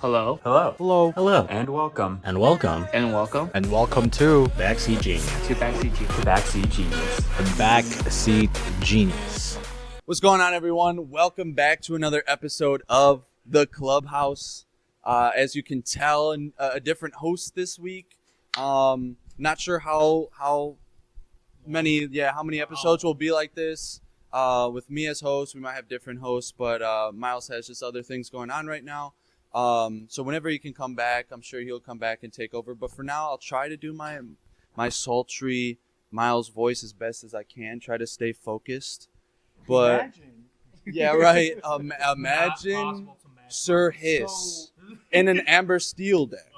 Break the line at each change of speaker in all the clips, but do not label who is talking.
Hello.
Hello.
Hello.
Hello.
And welcome.
And welcome.
And welcome
And welcome to
Backseat Genius.
to Backseat G.
The Backseat Genius.
The Backseat Genius.
What's going on, everyone? Welcome back to another episode of the Clubhouse. As you can tell, a different host this week. Not sure how many episodes will be like this. With me as host, we might have different hosts, but Miles has just other things going on right now. So whenever he can come back, I'm sure he'll come back and take over. But for now, I'll try to do my sultry Miles voice as best as I can. Try to stay focused. But yeah, right. Imagine Sir Hiss in an amber steel deck.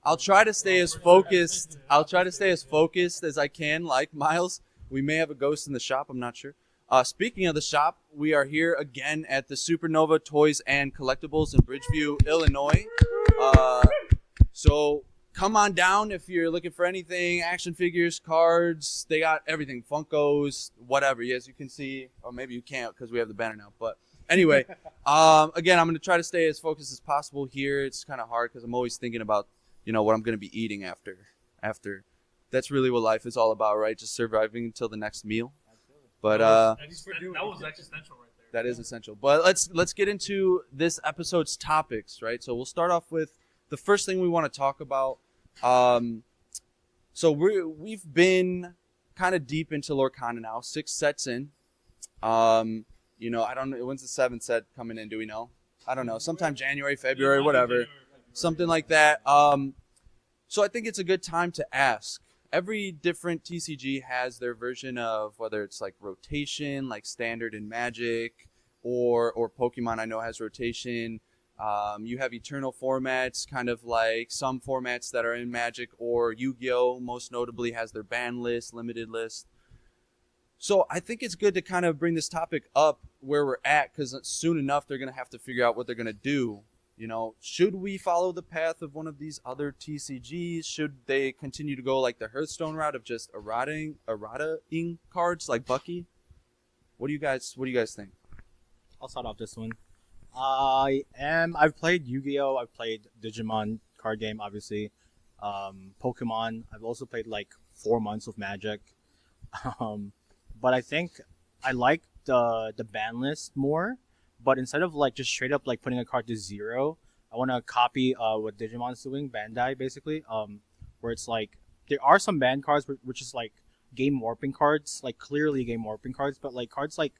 I'll try to stay as focused. I'll try to stay as focused as I can. Like Miles, we may have a ghost in the shop. I'm not sure. Speaking of the shop, we are here again at the Supernova Toys and Collectibles in Bridgeview, Illinois. So come on down if you're looking for anything, action figures, cards. They got everything, Funkos, whatever. As you can see, or maybe you can't because we have the banner now. But anyway, again, I'm going to try to stay as focused as possible here. It's kind of hard because I'm always thinking about, what I'm going to be eating after. That's really what life is all about, right? Just surviving until the next meal. But
that was existential right there.
that is essential. But let's get into this episode's topics, right? So we'll start off with the first thing we want to talk about. So we've been kind of deep into Lorcana now, 6 sets in. I don't know, when's the 7th set coming in? Do we know? I don't know. Sometime January, February, whatever, something like that. So I think it's a good time to ask. Every different TCG has their version of whether it's like rotation, like standard in Magic, or Pokemon I know has rotation. You have eternal formats, kind of like some formats that are in Magic, or Yu-Gi-Oh! Most notably has their ban list, limited list. So I think it's good to kind of bring this topic up where we're at, because soon enough they're going to have to figure out what they're going to do. Should we follow the path of one of these other TCGs? Should they continue to go like the Hearthstone route of just errata-ing cards like Bucky? What do you guys think?
I'll start off this one. I've played Yu-Gi-Oh! I've played Digimon card game, obviously. Pokemon. I've also played like 4 months of Magic. But I think I like the ban list more. But instead of like just straight up like putting a card to 0, I want to copy what Digimon's doing, Bandai basically, where it's like there are some ban cards which is like game warping cards, like clearly game warping cards, but like cards like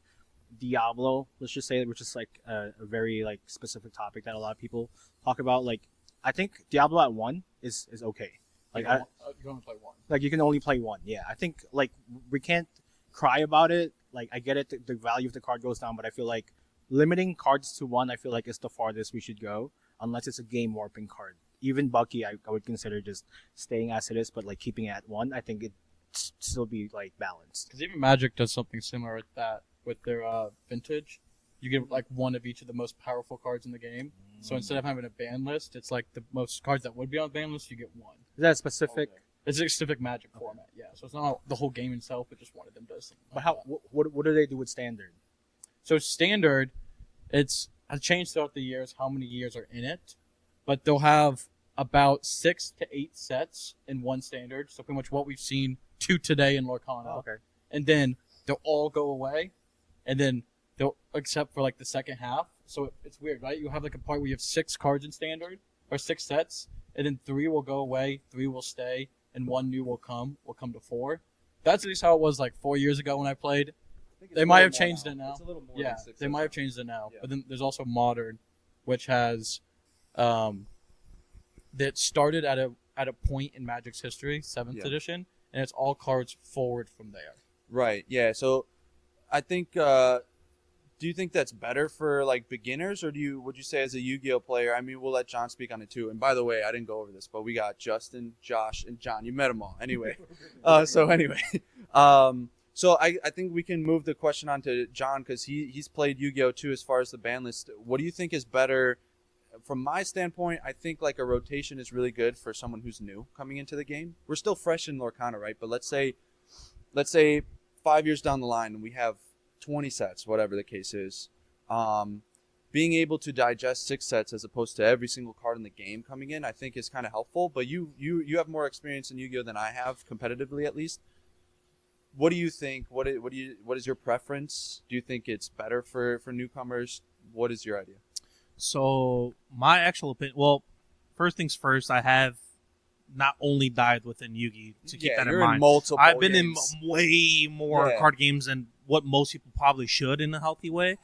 Diablo, let's just say, which is like a very like specific topic that a lot of people talk about. Like I think Diablo at 1 is okay. Like
you can only play one.
Like you can only play 1. Yeah, I think like we can't cry about it. Like I get it, the value of the card goes down, but I feel like limiting cards to 1, I feel like is the farthest we should go, unless it's a game warping card. Even Bucky, I would consider just staying as it is, but like keeping it at 1. I think it still be like balanced.
Because even Magic does something similar with that with their vintage. You get like 1 of each of the most powerful cards in the game. So instead of having a ban list, it's like the most cards that would be on the ban list, you get 1.
Is that specific?
Okay. It's a specific Magic format, yeah. So it's not the whole game itself, but just one of them does something.
But how? What do they do with standard?
So standard, it's has changed throughout the years how many years are in it, but they'll have about 6 to 8 sets in one standard. So pretty much what we've seen to today in Lorcana.
Oh, okay.
And then they'll all go away, and then they'll except for like the second half. So it's weird, right? You have like a part where you have 6 cards in standard or 6 sets, and then 3 will go away, 3 will stay, and 1 new will come to 4. That's at least how it was like 4 years ago when I played. They might have changed it now.
It's a little more
Yeah,
than 6
they might have changed it now.
Yeah.
But then there's also Modern, which has that started at a point in Magic's history, 7th edition, and it's all cards forward from there.
Right. Yeah. So I think. Do you think that's better for like beginners, or would you say as a Yu-Gi-Oh player? I mean, we'll let John speak on it too. And by the way, I didn't go over this, but we got Justin, Josh, and John. You met them all, anyway. So I think we can move the question on to John, because he's played Yu-Gi-Oh too. As far as the ban list, what do you think is better? From my standpoint, I think like a rotation is really good for someone who's new coming into the game. We're still fresh in Lorcana, right? But let's say 5 years down the line, we have 20 sets, whatever the case is. being able to digest 6 sets as opposed to every single card in the game coming in, I think is kind of helpful. But you have more experience in Yu-Gi-Oh than I have, competitively at least. What do you think? What is your preference? Do you think it's better for newcomers? What is your idea?
So my actual opinion. Well, first things first. I have not only died within Yu-Gi to keep that in
you're
mind.
in multiple
I've been
games.
in way more
Yeah.
card games than what most people probably should in a healthy way.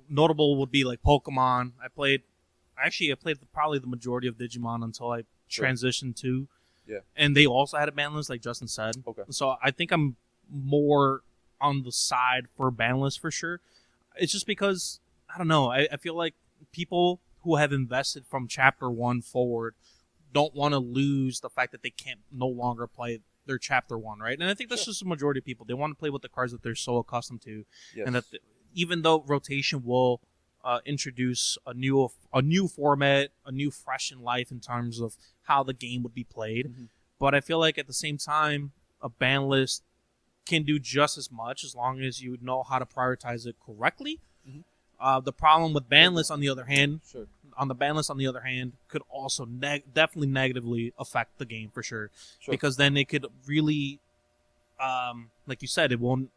Notable would be like Pokemon. I played probably the majority of Digimon until I
Sure.
transitioned to.
Yeah.
And they also had a ban list, like Justin said.
Okay.
So I think I'm more on the side for ban list for sure. It's just because, I don't know, I feel like people who have invested from chapter 1 forward don't want to lose the fact that they can't no longer play their chapter 1, right? And I think that's just the majority of people. They want to play with the cards that they're so accustomed to.
Yes.
And that even though rotation will introduce a new format, a new fresh in life in terms of how the game would be played,
Mhm.
but I feel like at the same time, a ban list can do just as much as long as you know how to prioritize it correctly.
Mhm.
The problem with ban lists, on the other hand,
Sure.
could also definitely negatively affect the game for sure.
Sure.
Because then it could really, like you said, it won't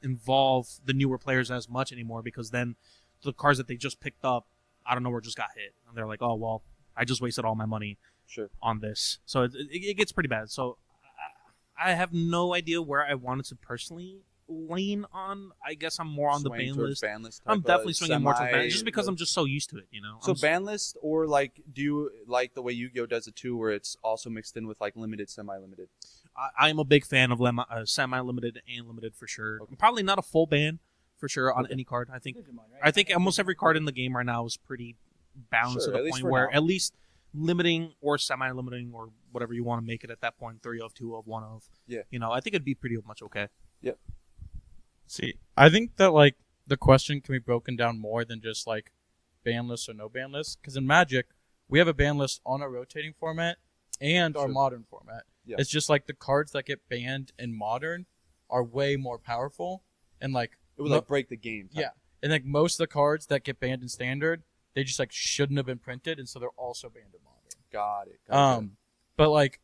involve the newer players as much anymore, because then the cards that they just picked up out of nowhere just got hit, and they're like, oh well, I just wasted all my money
Sure.
on this. So it gets pretty bad. So I have no idea where I wanted to personally lean on. I guess I'm more on the
Swaying
ban
towards
list.
ban list
I'm
type
definitely
of
swinging more towards ban
semi-
just because I'm just so used to it, you know.
So ban list, or like, do you like the way Yu-Gi-Oh does it too, where it's also mixed in with like limited, semi-limited?
I am a big fan of semi-limited and limited for sure.
Okay.
Probably not a full ban for sure on
Okay.
any card. I think
Digimon, right?
I think almost every card in the game right now is pretty balanced
Sure,
to
at
the
least
point
for
where
now.
at least limiting or semi-limiting or whatever you want to make it at that point, 3 of, 2 of, 1 of.
Yeah.
You know, I think it'd be pretty much okay.
See, I think that like the question can be broken down more than just like ban list or no ban list. Because in Magic, we have a ban list on our rotating format and our
Sure.
modern format.
Yeah.
It's just like the cards that get banned in modern are way more powerful, and like
It would like break the game. type.
yeah, and like most of the cards that get banned in standard, they just like shouldn't have been printed, and so they're also banned in modern.
Got it.
But like,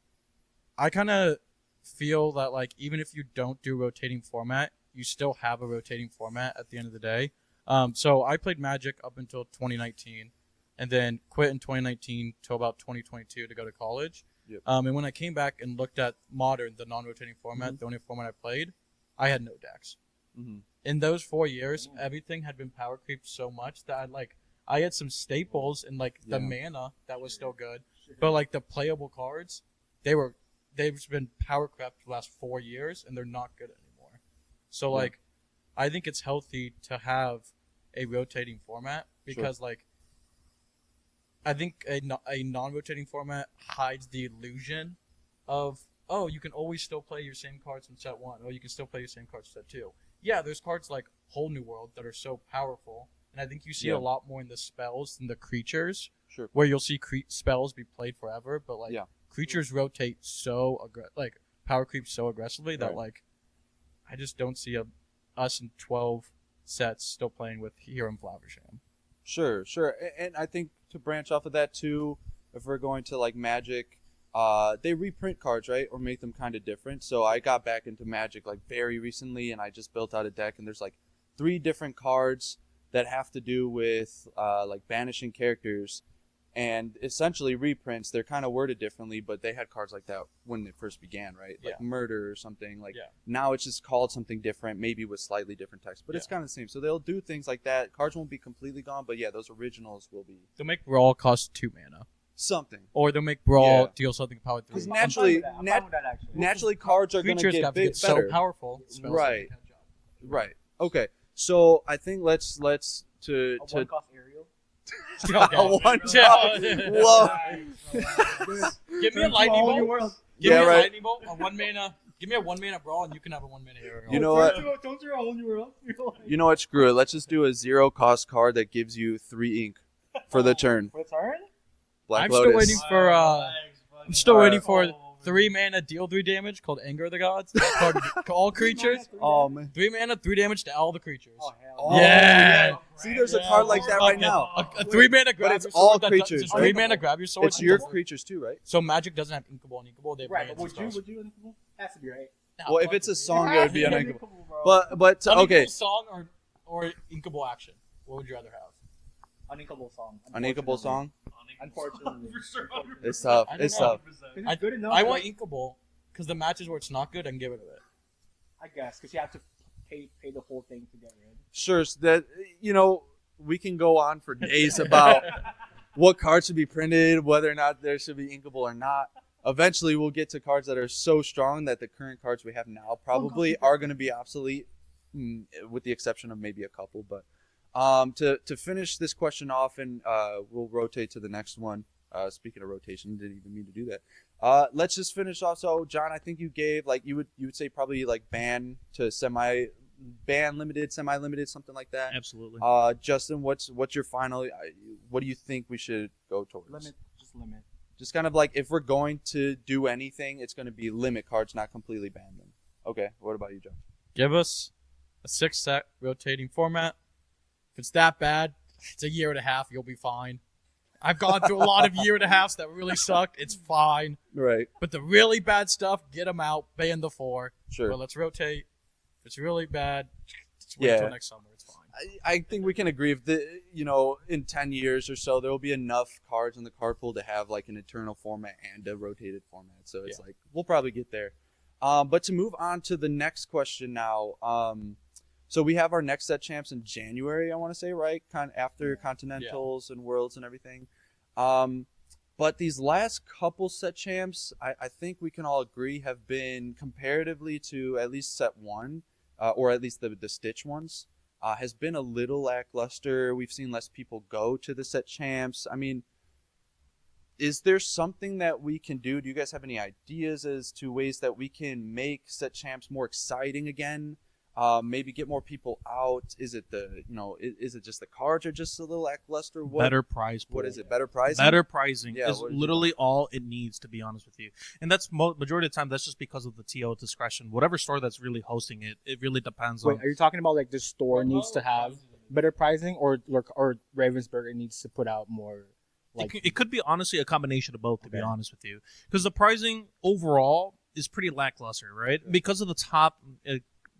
I kind of feel that like even if you don't do rotating format, you still have a rotating format at the end of the day. So I played Magic up until 2019, and then quit in 2019 till about 2022 to go to college.
Yep.
And when I came back and looked at modern, the non-rotating format, the only format I played, I had no decks.
Mm-hmm.
In those 4 years, everything had been power creeped so much that I had some staples and like the
Yeah.
mana that was still good, but like the playable cards, they've been power crept the last 4 years and they're not good anymore. So
Yeah.
like, I think it's healthy to have a rotating format because like, I think a non-rotating format hides the illusion of, oh, you can always still play your same cards from set 1. Oh, you can still play your same cards from set 2. Yeah, there's cards like Whole New World that are so powerful, and I think you see
Yeah.
a lot more in the spells than the creatures,
Sure.
where you'll see spells be played forever, but like
Yeah.
creatures rotate so power creep so aggressively that
Right.
like I just don't see us in 12 sets still playing with Hero and Flowersham.
Sure. And I think to branch off of that too, if we're going to like Magic, they reprint cards, right? Or make them kind of different. So I got back into Magic like very recently, and I just built out a deck, and there's like 3 different cards that have to do with like banishing characters, and essentially reprints. They're kind of worded differently, but they had cards like that when it first began, right? Like
Yeah.
murder or something. Like
Yeah.
now it's just called something different, maybe with slightly different text, but it's
Yeah.
kind of the same. So they'll do things like that. Cards won't be completely gone, but yeah, those originals will be
They'll make Brawl cost 2 mana.
something.
Or they'll make Brawl
Yeah.
deal something power 3.
Because
I'm fine
naturally,
with that. I'm fine with that, actually.
naturally, cards are going to
Creatures
get
have to
big,
get
better.
so powerful. spells
Right.
don't catch up.
Right. Okay. So I think let's to
A one-cost aerial.
Okay.
a one.
Yeah.
Whoa.
Give me a lightning bolt. Give
Yeah,
me a
right.
lightning bolt, a 1 mana. Give me a 1 mana Brawl, and you can have a 1 mana aerial.
You know what?
Don't throw a whole new world.
You know what? Screw it. Let's just do a 0-cost card that gives you 3 ink for the turn.
For the turn?
Black
I'm
Lotus.
still waiting for. I'm still
Alright.
waiting for 3 mana, deal 3 damage called Anger of the Gods. That card to all creatures.
Oh man.
3 mana, 3 damage to all the creatures.
Oh,
Yeah.
See, there's a card like that right now.
A 3 mana grab
it's
your
all
sword.
creatures,
It's
right?
3 mana grab your sword.
It's your creatures too, right?
So Magic doesn't have Inkable and Inkable. They have
Right,
lands
but
and spells.
would you Unthinkable? Has to be right.
Nah,
Well, if
fuck
it's a
it.
song, it would be
Unthinkable,
unthinkable.
bro.
But okay,
Uninkable song or Inkable action. What would you rather have?
Unthinkable song.
unequable song.
Unfortunately.
It's tough.
I don't
It's
know.
tough.
It's good enough.
I want Inkable because the matches where it's not good, I can get rid of it.
I guess because you have to pay the whole thing to get rid.
Sure. So that we can go on for days about what cards should be printed, whether or not there should be inkable or not. Eventually, we'll get to cards that are so strong that the current cards we have now probably are going to be obsolete, with the exception of maybe a couple. But to finish this question off, and we'll rotate to the next one. Speaking of rotation, didn't even mean to do that. Let's just finish off. So, John, I think you gave you would say probably like ban to ban limited, semi-limited, something like that.
Absolutely.
Justin, what's your final? What do you think we should go towards?
Limit.
Just kind of like if we're going to do anything, it's going to be limit cards, not completely ban them. Okay. What about you, Josh?
Give us a 6-set rotating format. If it's that bad, it's a year and a half. You'll be fine. I've gone through a lot of year and a halves that really sucked. It's fine.
Right.
But the really bad stuff, get them out. Ban the 4.
Sure.
But let's rotate. If it's really bad, just wait
Yeah.
until next summer. It's fine.
I think we can agree if in 10 years or so there will be enough cards in the card pool to have like an eternal format and a rotated format. So it's like we'll probably get there. But to move on to the next question now. So we have our next set champs in January, I want to say, right? After Continentals and Worlds and everything. But these last couple set champs, I think we can all agree have been comparatively to at least set 1, or at least the Stitch ones, has been a little lackluster. We've seen less people go to the set champs. I mean, is there something that we can do? Do you guys have any ideas as to ways that we can make set champs more exciting again? Maybe get more people out. Is it is it just the cards are just a little lackluster?
Better prize pool.
What is it? Better pricing?
Better pricing
Yeah,
is
what is it?
literally all it needs, to be honest with you. And that's majority of the time, that's just because of the TO discretion. Whatever store that's really hosting it, it really depends
Wait,
on.
are you talking about like the store needs to have better pricing, or Ravensburger needs to put out more?
It could be honestly a combination of both, to be honest with you. Because the pricing overall is pretty lackluster, right? Yeah. Because of the top...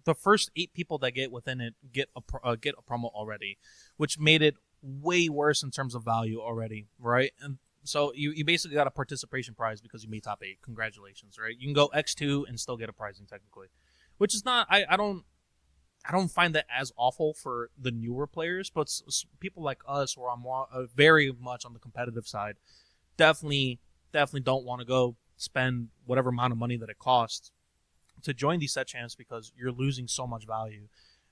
the first 8 people that get within it get a promo already, which made it way worse in terms of value already, right? And so you basically got a participation prize because you made top 8. Congratulations, right? You can go X2 and still get a pricing technically, which is not. I don't find that as awful for the newer players, but people like us, who are more, very much on the competitive side, definitely don't want to go spend whatever amount of money that it costs to join these set champs because you're losing so much value.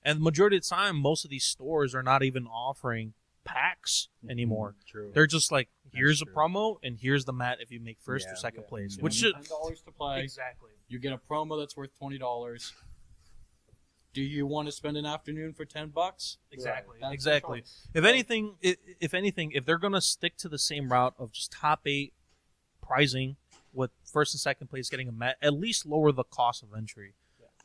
And the majority of the time, most of these stores are not even offering packs anymore.
True.
They're just like, here's a promo and here's the mat if you make first or second place. Which should
$10 to play.
Exactly.
You get a promo that's worth $20. Do you want to spend an afternoon for $10?
Exactly.
That's
Exactly.
the choice.
If anything, if they're gonna stick to the same route of just top 8 pricing with first and second place getting a mat, at least lower the cost of entry.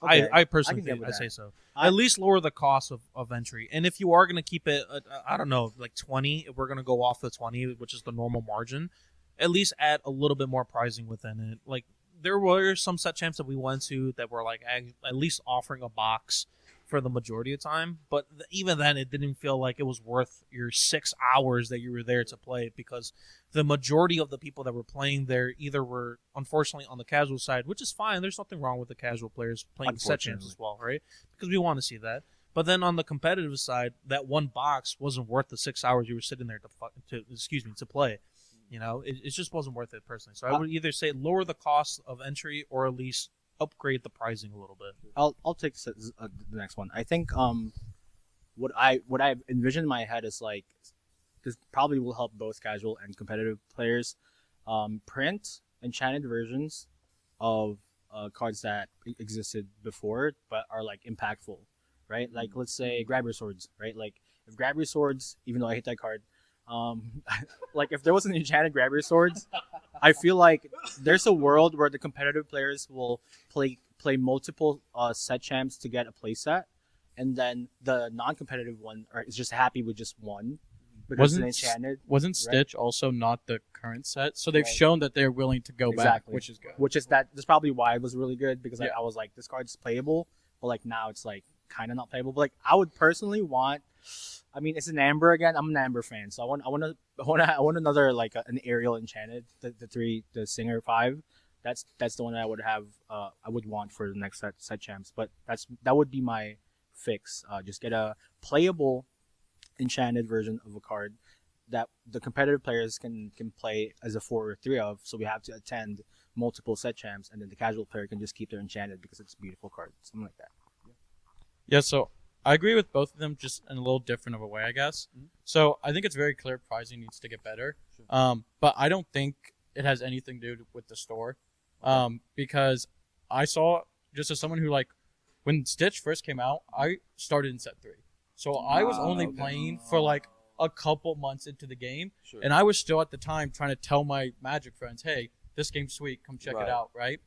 Okay.
I personally
I can get
think
with
I say
that.
so. At least lower the cost of entry. And if you are going to keep it, I don't know, like 20, if we're going to go off the 20, which is the normal margin, at least add a little bit more pricing within it. Like, there were some set champs that we went to that were like at least offering a box for the majority of the time, but even then it didn't feel like it was worth your 6 hours that you were there to play, because the majority of the people that were playing there either were unfortunately on the casual side, which is fine, there's nothing wrong with the casual players playing set champs as well, right? Because we want to see that. But then on the competitive side, that one box wasn't worth the 6 hours you were sitting there to play. You know, it just wasn't worth it personally. So I would either say lower the cost of entry or at least upgrade the pricing a little bit.
I'll take the next one. I think what I envision in my head is like, this probably will help both casual and competitive players print enchanted versions of cards that existed before but are like impactful, right? Like, let's say Grab Your Swords, right? Like, if Grab Your Swords, even though I hate that card, Like if there was an enchanted grab your swords, I feel like there's a world where the competitive players will play multiple set champs to get a play set, and then the non-competitive one is just happy with just one because it's enchanted.
Wasn't Stitch also not the current set? So they've shown that they're willing to go back, which is good.
That's probably why it was really good because I was like, this card's playable, but like now it's like kind of not playable. But like I would personally want. I mean, it's an Amber again. I'm an Amber fan, so I want another like an Ariel Enchanted, the Singer 5. That's the one that I would have. I would want for the next set champs. But that would be my fix. Just get a playable Enchanted version of a card that the competitive players can play as a 4 or 3 of. So we have to attend multiple set champs, and then the casual player can just keep their Enchanted because it's a beautiful card, something like that.
Yeah. So I agree with both of them, just in a little different of a way, I guess.
Mm-hmm.
So I think it's very clear pricing needs to get better.
Sure.
But I don't think it has anything to do with the store. Because I saw, just as someone who, like, when Stitch first came out, I started in set 3. So I was only playing for, like, a couple months into the game.
Sure.
And I was still at the time trying to tell my Magic friends, hey, this game's sweet, come check it out, right?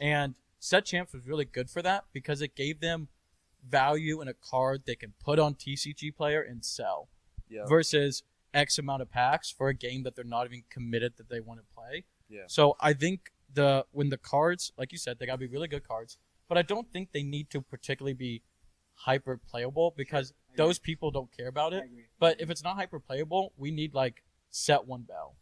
And Set Champs was really good for that because it gave them value in a card they can put on TCG Player and sell, versus X amount of packs for a game that they're not even committed that they want to play.
Yeah.
So I think when the cards, like you said, they gotta be really good cards, but I don't think they need to particularly be hyper playable because those people don't care about it. But if it's not hyper playable, we need like set 1 bell.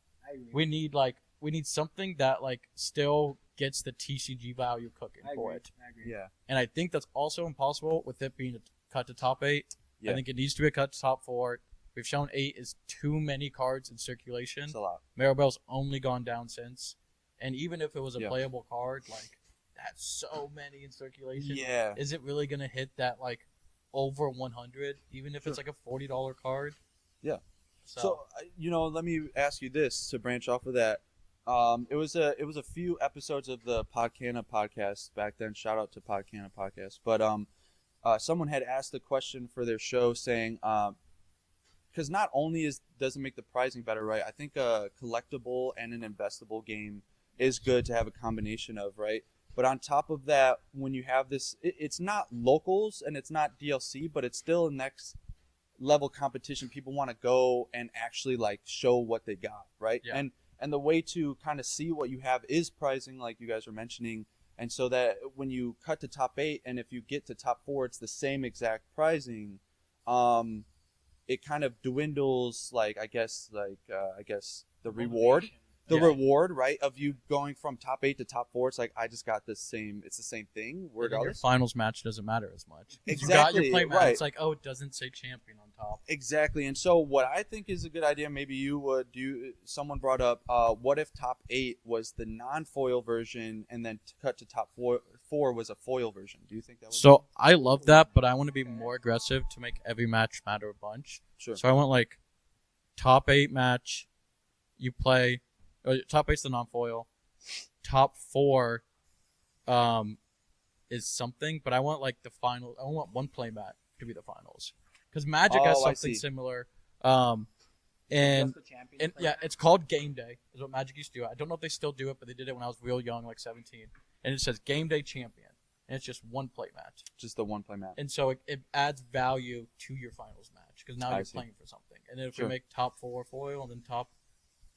We need something that like still gets the TCG value cooking for it.
Yeah.
And I think that's also impossible with it being cut to top 8.
Yeah.
I think it needs to be a cut to top 4. We've shown 8 is too many cards in circulation.
It's a lot.
Maribel's only gone down since. And even if it was a
Yeah.
playable card, like, that's so many in circulation.
Yeah.
Is it really going to hit that, like, over 100, even if it's like a $40 card?
Yeah.
So,
Let me ask you this to branch off of that. It was a few episodes of the Podcana podcast back then. Shout out to Podcana podcast. But someone had asked a question for their show saying, because not only does it make the pricing better, right? I think a collectible and an investable game is good to have a combination of, right? But on top of that, when you have this, it's not locals and it's not DLC, but it's still a next level competition. People want to go and actually like show what they got, right?
Yeah.
And the way to kind of see what you have is pricing, like you guys were mentioning. And so that when you cut to top 8, and if you get to top 4, it's the same exact pricing. It kind of dwindles, I guess the reward. Reward, right, of you going from top 8 to top 4, it's like I just got it's the same thing
your
regardless.
finals match doesn't matter as much.
Exactly,
You got your play match,
right.
it's like, oh, it doesn't say champion on top.
Exactly. And so what I think is a good idea, maybe you would do, someone brought up, what if top 8 was the non-foil version and then cut to top 4 was a foil version? Do you think that would
So I love that, but I want to be more aggressive to make every match matter a bunch.
Sure.
So I want like top 8 match, you play, top 8's the non-foil, top 4 is something, but I want like the final, I want one play match to be the finals. Because Magic has
I
something
see.
similar. And yeah, it's called Game Day, is what Magic used to do. I don't know if they still do it, but they did it when I was real young, like 17. And it says Game Day Champion. And it's just one play match.
just the one play match?
And so it adds value to your finals match because now
I
you're
see.
playing for something. And then if
Sure.
we make top 4 foil and then top,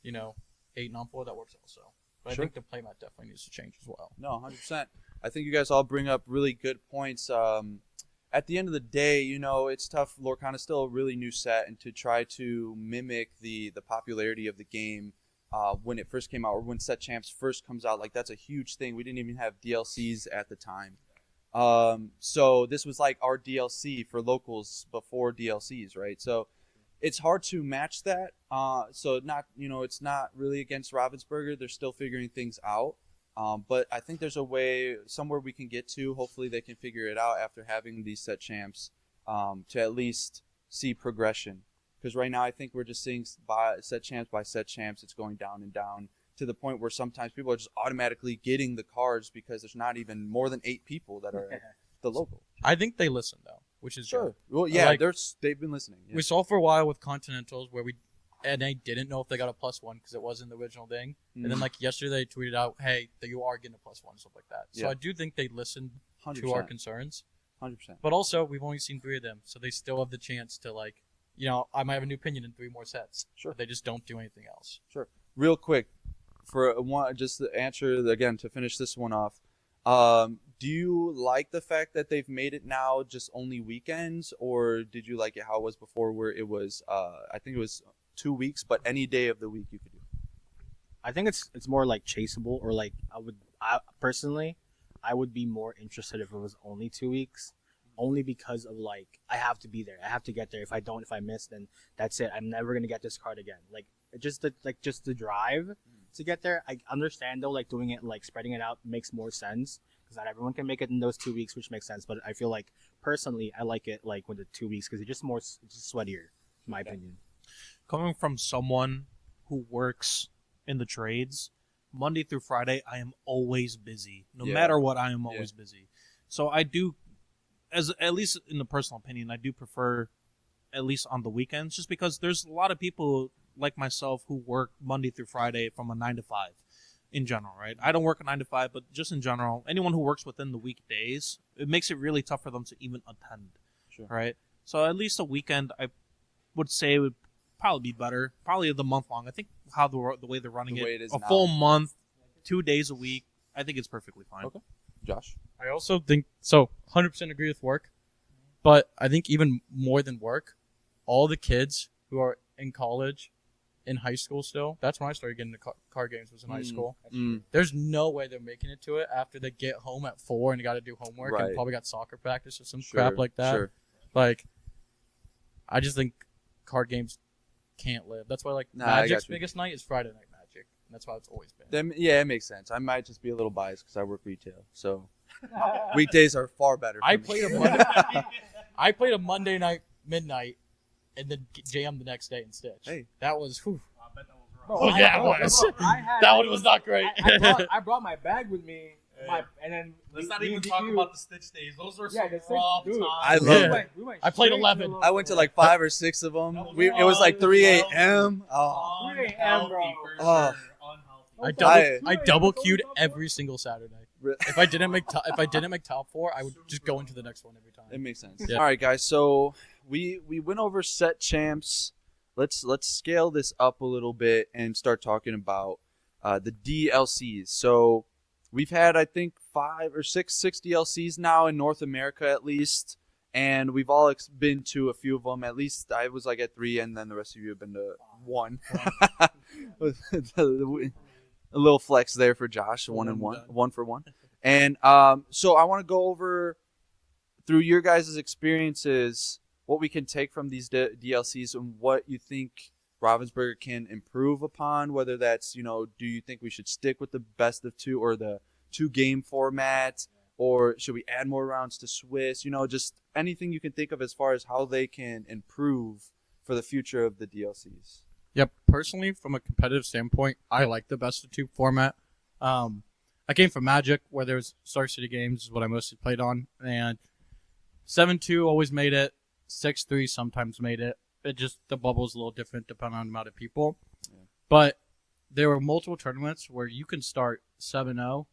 8 non-foil, that works also. But
Sure.
I think the playmat definitely needs to change as well.
No, 100%. I think you guys all bring up really good points. At the end of the day, it's tough. Lorcana's still a really new set, and to try to mimic the popularity of the game when it first came out, or when Set Champs first comes out, like that's a huge thing. We didn't even have DLCs at the time. So this was like our DLC for locals before DLCs, right? So it's hard to match that. So it's not really against Ravensburger. They're still figuring things out. But I think there's a way somewhere we can get to. Hopefully they can figure it out after having these set champs to at least see progression. Because right now I think we're just seeing set champs. It's going down and down to the point where sometimes people are just automatically getting the cards because there's not even more than 8 people that are at the local.
I think they listen, though, which is
Sure.
good.
Well, yeah,
Like-
they've been listening. Yeah.
We saw for a while with Continentals where NA didn't know if they got a +1 because it wasn't the original thing. And then like yesterday they tweeted out, hey, that you are getting a +1, stuff like that. So
Yeah.
I do think they listened
100%.
to our concerns.
100%.
But also, we've only seen 3 of them, so they still have the chance to like, I might have a new opinion in 3 more sets.
Sure.
But they just don't do anything else.
Sure. Real quick, for one, just to answer again to finish this one off. Do you like the fact that they've made it now just only weekends, or did you like it how it was before, where it was I think it was 2 weeks, but any day of the week you could do?
I think it's more like chaseable, or like I personally, I would be more interested if it was only 2 weeks, only because of like I have to be there. I have to get there. If I miss, then that's it. I'm never gonna get this card again. Like just the drive to get there. I understand though, like doing it, like spreading it out makes more sense because not everyone can make it in those 2 weeks, which makes sense. But I feel like personally, I like it like with the 2 weeks because it's just sweatier, in my opinion.
Coming from someone who works in the trades, Monday through Friday, I am always busy. No matter what, I am always busy. So I do, at least in the personal opinion, I do prefer at least on the weekends, just because there's a lot of people like myself who work Monday through Friday from a 9 to 5 in general, right? I don't work a 9 to 5, but just in general, anyone who works within the weekdays, it makes it really tough for them to even attend, right? So at least a weekend, I would say would probably be better. Probably the month long. I think how the way they're running
The way it is
a
now.
full month, 2 days a week, I think it's perfectly fine.
Okay. Josh?
I also think so. 100% agree with work, but I think even more than work, all the kids who are in college, in high school still. That's when I started getting into card games. Was in high school. There's no way they're making it to it after they get home at 4 and got to do homework and probably got soccer practice or some crap like that.
Sure.
Like, I just think card games can't live. That's why like
Nah, I
Magic's
got you.
biggest night is Friday Night Magic. And that's why it's always been.
Then, yeah, it makes sense. I might just be a little biased because I work retail, so weekdays are far better. For
I
me.
played a Monday night midnight, and then jam the next day in Stitch.
Hey.
That was whew.
Bro,
Oh, yeah, it was. That one was not great.
I brought my bag with me, and then
Let's
we-
not
we
even
did
talk
you.
about the Stitch days. Those are
Yeah,
some
the Stitch-
rough
dude.
times.
I love
Yeah.
it.
We went
I played
straight
11.
to
I went to like 5 or 6 of them. It was like 3 a.m. Oh.
3 a.m., bro.
Oh.
I double queued every single Saturday. If I didn't make top 4, I would just go into the next one every time.
It makes sense.
Yeah.
All right, guys. So we went over set champs. Let's scale this up a little bit and start talking about the DLCs. So we've had, I think, 5 or 6 DLCs now in North America at least, and we've all been to a few of them. At least I was like at 3, and then the rest of you have been to 1. A little flex there for Josh, 1 and 1, 1 for 1. And so I want to go over through your guys' experiences what we can take from these DLCs and what you think Ravensburger can improve upon, whether that's, do you think we should stick with the best of 2 or the 2-game format, or should we add more rounds to Swiss? Just anything you can think of as far as how they can improve for the future of the DLCs.
Yep. Personally, from a competitive standpoint, I like the best of 2 format. I came from Magic, where there was Star City games, is what I mostly played on, and 7-2 always made it. 6-3 sometimes made it. It just, the bubble's a little different depending on the amount of people. Yeah. But there were multiple tournaments where you can start 7-0,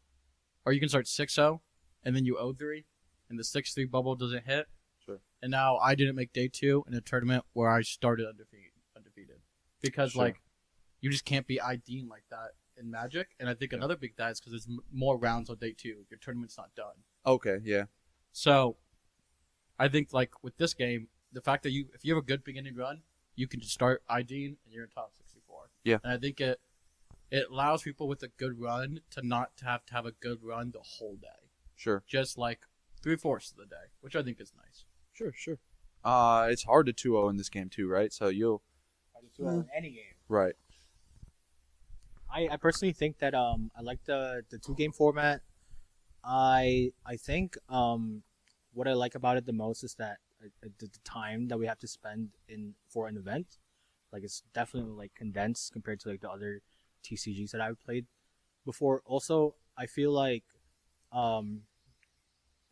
or you can start 6-0, and then you 0-3, and the 6-3 bubble doesn't hit.
Sure.
And now I didn't make day 2 in a tournament where I started undefeated. Because,
Sure.
you just can't be IDing like that in Magic. And I think another big that is because there's more rounds on day 2. Your tournament's not done.
Okay, yeah.
So, I think, with this game, the fact that if you have a good beginning run, you can just start IDing and you're in top 64.
Yeah.
And I think it allows people with a good run to not have to have a good run the whole day.
Sure.
Just 3/4 of the day, which I think is nice.
Sure. It's hard to 2-0 in this game too, right? So you'll...
In any game.
Right.
I personally think that I like the 2-game format. I think what I like about it the most is that the time that we have to spend for an event, it's definitely condensed compared to the other TCGs that I've played before. Also, I feel like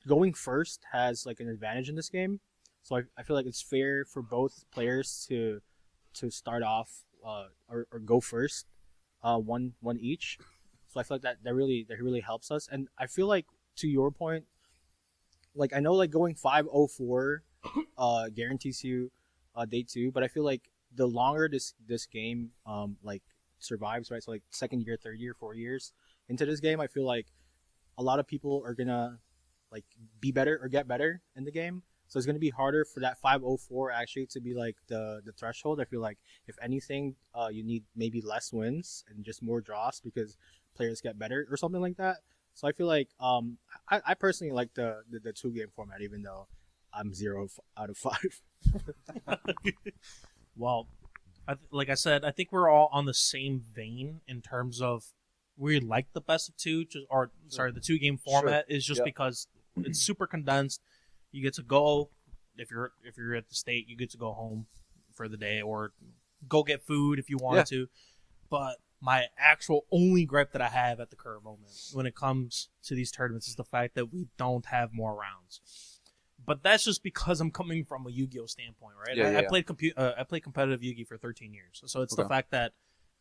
going first has an advantage in this game. So I feel like it's fair for both players to start off or go first, one each. So I feel like that really helps us. And I feel like, to your point, like I know like going 504 guarantees you day 2, but I feel like the longer this game like survives, right? So like second year, third year, 4 years into this game, I feel like a lot of people are gonna like be better or get better in the game. So it's gonna be harder for that 504 actually to be like the threshold. I feel like if anything, you need maybe less wins and just more draws because players get better or something like that. So I feel like I personally like the 2-game format, even though I'm 0 out of 5.
Well, like I said, I think we're all on the same vein in terms of we like the best of 2, the 2-game format is just because it's super condensed. You get to go if you're at the state, you get to go home for the day or go get food if you want to. But my actual only gripe that I have at the current moment when it comes to these tournaments is the fact that we don't have more rounds. But that's just because I'm coming from a Yu-Gi-Oh standpoint, right? I played competitive Yu-Gi for 13 years, so it's the fact that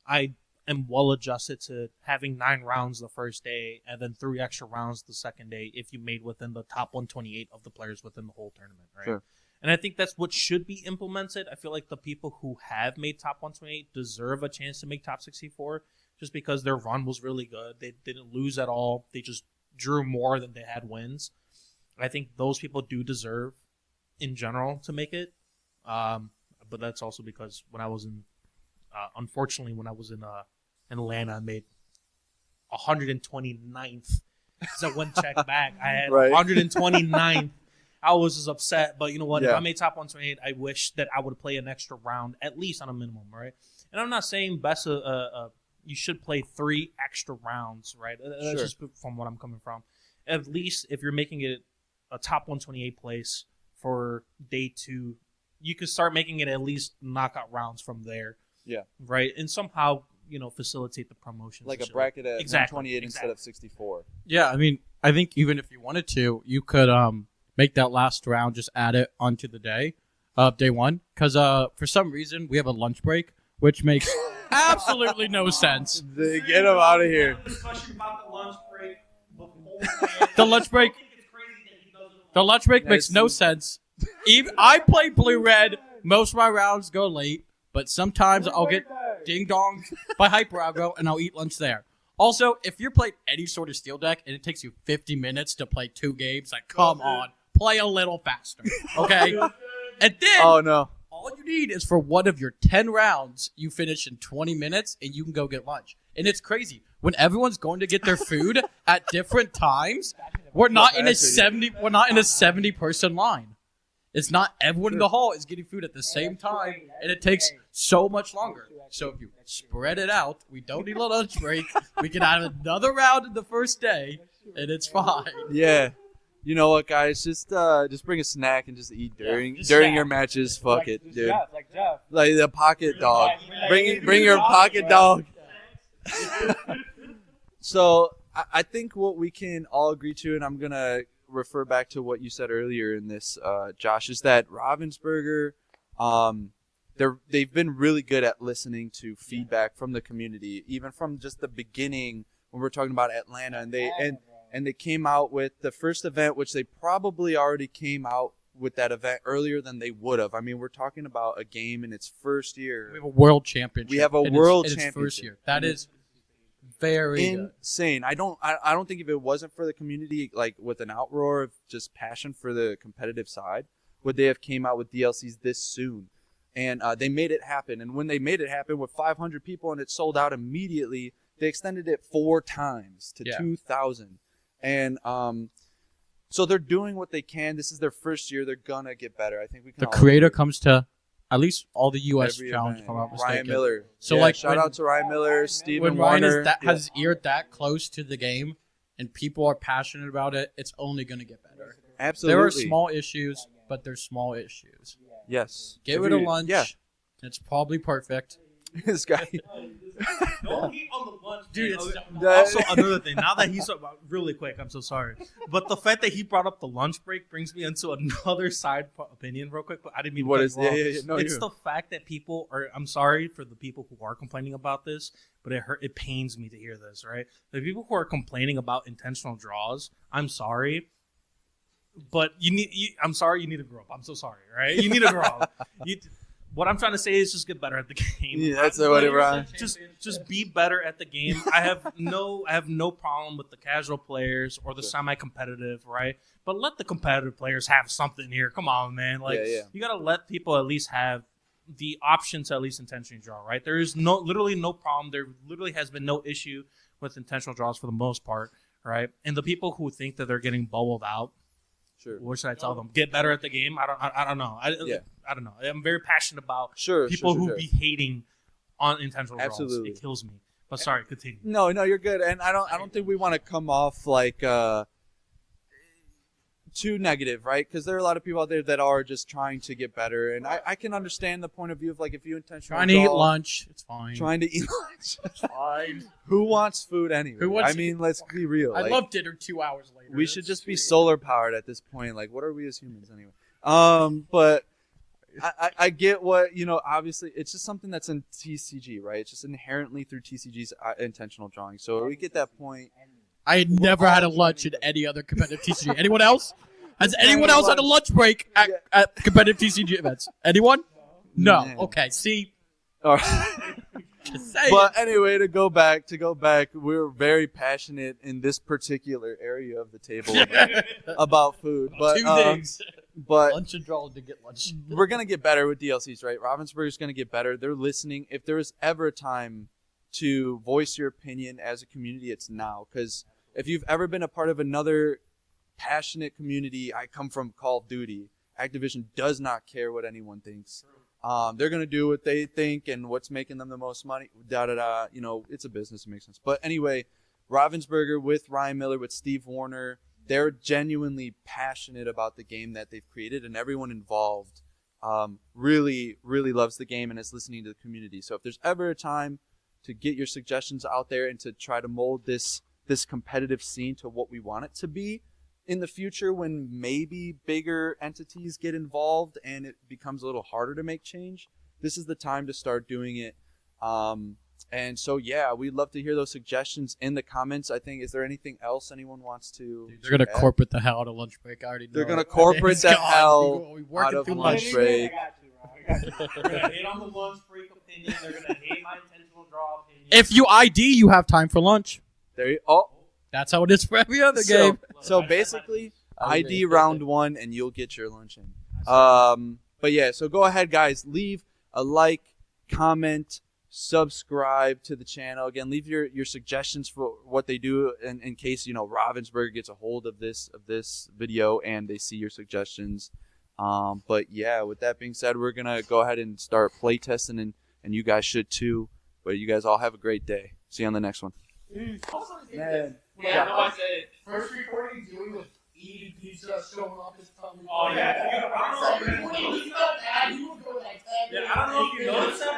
I am well adjusted to having 9 rounds the first day and then 3 extra rounds the second day if you made within the top 128 of the players within the whole tournament, right?
Sure.
And I think that's what should be implemented. I feel like the people who have made top 128 deserve a chance to make top 64 just because their run was really good. They didn't lose at all. They just drew more than they had wins. I think those people do deserve, in general, to make it. But that's also because when I was in, unfortunately, when I was in Atlanta, I made 129th. So one check back, I had 129th. I was just upset, but you know what? If I made top 128, I wish that I would play an extra round, at least on a minimum, right? And I'm not saying you should play 3 extra rounds, right? That's just from what I'm coming from. At least if you're making it a top 128 place for day 2, you could start making it at least knockout rounds from there. Yeah. Right? And somehow, facilitate the promotions.
Like a bracket at 128 instead of 64.
Yeah, I mean, I think even if you wanted to, you could make that last round, just add it onto the day of day 1. Because for some reason, we have a lunch break, which makes absolutely no sense.
Get him out of here.
Discussion about the lunch break.
The lunch break makes no sense. Even I play blue-red. Most of my rounds go late, but sometimes I'll get ding-donged by Hyper Aggro, and I'll eat lunch there. Also, if you're playing any sort of steel deck and it takes you 50 minutes to play 2 games, like, come on, play a little faster, okay? And then, all you need is for one of your 10 rounds, you finish in 20 minutes, and you can go get lunch. And it's crazy. When everyone's going to get their food at different times, we're not in a 70-person line. It's not everyone in the hall is getting food at the same time, and it takes so much longer. So if you spread it out, we don't need a lunch break. We can have another round in the first day, and it's fine.
Yeah. You know what, guys? Just bring a snack and just eat during your matches. Fuck it, dude.
Jeff.
Like the pocket dog. Bring your pocket dog. So I think what we can all agree to, and I'm gonna refer back to what you said earlier in this, Josh, is that Ravensburger, they've been really good at listening to feedback from the community, even from just the beginning when we're talking about Atlanta, and they came out with the first event, which they probably already came out with that event earlier than they would have. I mean, we're talking about a game in its first year.
We have a world championship.
We have a world championship.
In its first year. That is very
insane. I don't think if it wasn't for the community, like with an outroar of just passion for the competitive side, would they have came out with DLCs this soon? And they made it happen. And when they made it happen with 500 people and it sold out immediately, they extended it 4 times to 2,000. And so they're doing what they can. This is their first year. They're gonna get better. I think we can.
The creator comes to at least all the U.S. challenge, if I'm not mistaken.
Ryan Miller.
So
shout out to Ryan Miller, Steven
when
Warner.
Ryan has his ear that close to the game, and people are passionate about it, it's only gonna get better.
Absolutely.
There are small issues, but they're small issues.
Yes.
Give it a lunch. Yeah. It's probably perfect.
This guy
No heat on the lunch,
Dude,
man.
it's
Okay. Also, another thing. Now that he's really quick, I'm so sorry, but the fact that he brought up the lunch break brings me into another side opinion, real quick. But I didn't mean to
What
cut
is?
you off.
Yeah. No,
It's
you.
the fact that people are. I'm sorry for the people who are complaining about this, but it pains me to hear this. Right, the people who are complaining about intentional draws. I'm sorry. But I'm sorry. You need to grow up. I'm so sorry. Right? You need to grow up. What I'm trying to say is just get better at the game.
Yeah, that's what it was.
Just be better at the game. I have no problem with the casual players or the semi-competitive, right? But let the competitive players have something here. Come on, man. Like you gotta let people at least have the option to at least intentionally draw, right? There is literally no problem. There literally has been no issue with intentional draws for the most part, right? And the people who think that they're getting bubbled out.
Sure.
What should I tell them? Get better at the game. I don't know. I don't know. I'm very passionate about people who be hating on intentional draws.
Absolutely.
It kills me. But sorry, continue.
No, you're good. And I don't think we want to come off like too negative, right? Because there are a lot of people out there that are just trying to get better, and I can understand the point of view of like if you intentionally
Trying to eat lunch, it's fine.
Trying to eat lunch,
it's fine.
Who wants food anyway? I mean, let's be real.
I love dinner 2 hours later.
We should just be solar powered at this point. Like, what are we as humans anyway? But I get what, obviously it's just something that's in TCG, right? It's just inherently through TCG's intentional drawing. So we get that point.
I had never had a lunch in any other competitive TCG. Anyone else? Has anyone else had a lunch break at competitive TCG events? Anyone? No.
Man.
Okay. See.
All right. But anyway, to go back, we're very passionate in this particular area of the table about food. But
Two things.
But
lunch and draw to get lunch.
We're gonna get better with DLCs, right? Ravensburger's gonna get better. They're listening. If there was ever a time to voice your opinion as a community, it's now. Because if you've ever been a part of another passionate community, I come from Call of Duty. Activision does not care what anyone thinks. They're gonna do what they think and what's making them the most money. It's a business. It makes sense. But anyway, Ravensburger with Ryan Miller, with Steve Warner, they're genuinely passionate about the game that they've created, and everyone involved really, really loves the game and is listening to the community. So if there's ever a time to get your suggestions out there and to try to mold this competitive scene to what we want it to be in the future, when maybe bigger entities get involved and it becomes a little harder to make change, this is the time to start doing it. And so, yeah, we'd love to hear those suggestions in the comments. I think, is there anything else anyone wants to?
Dude, they're going to corporate the hell out of lunch break. I already know.
They're going to corporate the hell out of lunch break.
They're gonna hate on the lunch break opinion. They're gonna hate my intentional draw opinion.
If you ID, you have time for lunch. That's how it is for every other game.
So basically, ID round 1 and you'll get your lunch in. But yeah, so go ahead, guys. Leave a like, comment, subscribe to the channel. Again, leave your suggestions for what they do in case Ravensburger gets a hold of this video and they see your suggestions. But yeah, with that being said, we're gonna go ahead and start play testing, and you guys should too. But you guys all have a great day. See you on the next one.
Man.
Yeah, no, I said it. First recording, Dewey was eating pizza, showing off his tummy.
Oh yeah, I don't know.
When he felt bad, he would go like that.
Yeah, I don't know if you noticed that.